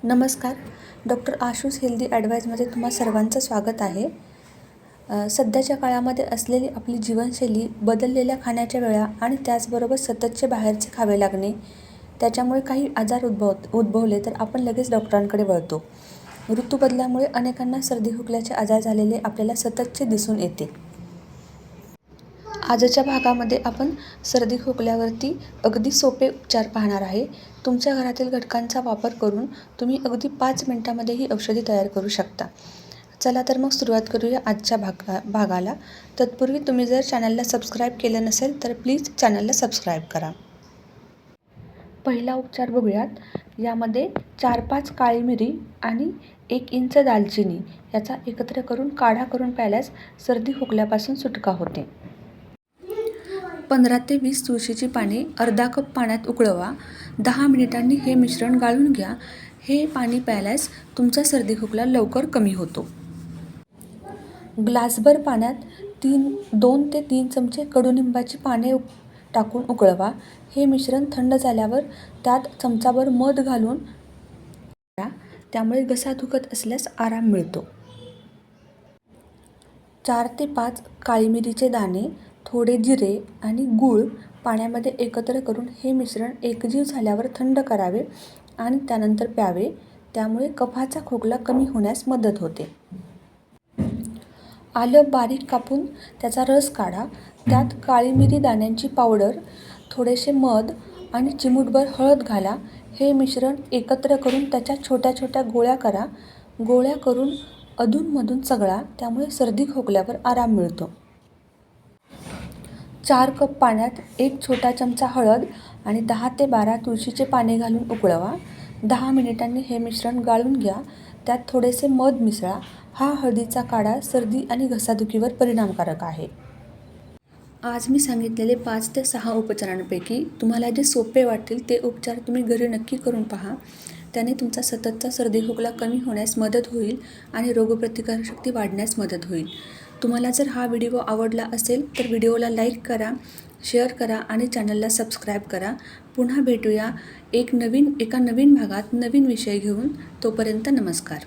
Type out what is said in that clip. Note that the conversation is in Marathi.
नमस्कार. डॉक्टर आशूस हेल्दी ॲडवाईजमध्ये तुम्हा सर्वांचं स्वागत आहे. सध्याच्या काळामध्ये असलेली आपली जीवनशैली, बदललेल्या खाण्याच्या वेळा आणि त्याचबरोबर सततचे बाहेरचे खावे लागणे, त्याच्यामुळे काही आजार उद्भवले तर आपण लगेच डॉक्टरांकडे वळतो. ऋतूबदलामुळे अनेकांना सर्दी खोकल्याचे आजार झालेले आपल्याला सततचे दिसून येते. आजच्या भागामध्ये आपण सर्दी खोकल्यावरती अगदी सोपे उपचार पाहणार आहे. तुमच्या घरातील घटकांचा वापर करून तुम्ही अगदी 5 मिनिटांमध्ये ही औषधी तयार करू शकता. चला तर मग सुरुवात करूया आजच्या भागाला. तत्पूर्वी तुम्ही जर चॅनलला सबस्क्राईब केलं नसेल तर प्लीज चॅनलला सबस्क्राईब करा. पहिला उपचार बघूयात. यामध्ये 4-5 काळी मिरी आणि 1 इंच दालचिनी याचा एकत्र करून काढा करून प्यायल्यास सर्दी खोकल्यापासून सुटका होते. 15 ते 20 तुळशीची पाने अर्धा कप पाण्यात उकळवा. 10 मिनिटांनी हे मिश्रण गाळून घ्या. हे पाणी प्यायल्यास तुमचा सर्दी खोकला लवकर कमी होतो. ग्लासभर पाण्यात 2 ते 3 चमचे कडुनिंबाची पाने टाकून उकळवा. हे मिश्रण थंड झाल्यावर त्यात चमचाभर मध घालून प्या. त्यामुळे घसा दुखत असल्यास आराम मिळतो. 4 ते 5 काळी मिरीचे दाणे, थोडे जिरे आणि गूळ पाण्यामध्ये एकत्र करून हे मिश्रण एकजीव झाल्यावर थंड करावे आणि त्यानंतर प्यावे. त्यामुळे कफाचा खोकला कमी होण्यास मदत होते. आलं बारीक कापून त्याचा रस काढा. त्यात काळी मिरी दाण्यांची पावडर, थोडेसे मध आणि चिमूटभर हळद घाला. हे मिश्रण एकत्र करून त्याच्या छोट्या छोट्या गोळ्या करा. गोळ्या करून अधूनमधून चघळा. त्यामुळे सर्दी खोकल्यावर आराम मिळतो. 4 कप पाण्यात 1 छोटा चमचा हळद आणि 10 ते 12 तुळशीचे पाने घालून उकळवा. 10 मिनिटांनी हे मिश्रण गाळून घ्या. त्यात थोडेसे मध मिसळा. हा हळदीचा काढा सर्दी आणि घसादुखीवर परिणामकारक आहे. आज मी सांगितलेले 5 ते 6 उपचारांपैकी तुम्हाला जे सोपे वाटतील ते उपचार तुम्ही घरी नक्की करून पहा. त्याने तुमचा सततचा सर्दी खोकला कमी होण्यास मदत होईल आणि रोगप्रतिकारशक्ती वाढण्यास मदत होईल. तुम्हाला जर हा व्हिडिओ आवडला असेल तर व्हिडिओला लाईक करा, शेअर करा आणि चॅनलला सबस्क्राईब करा. पुन्हा भेटूया एका नवीन भागात नवीन विषय घेऊन. तोपर्यंत नमस्कार.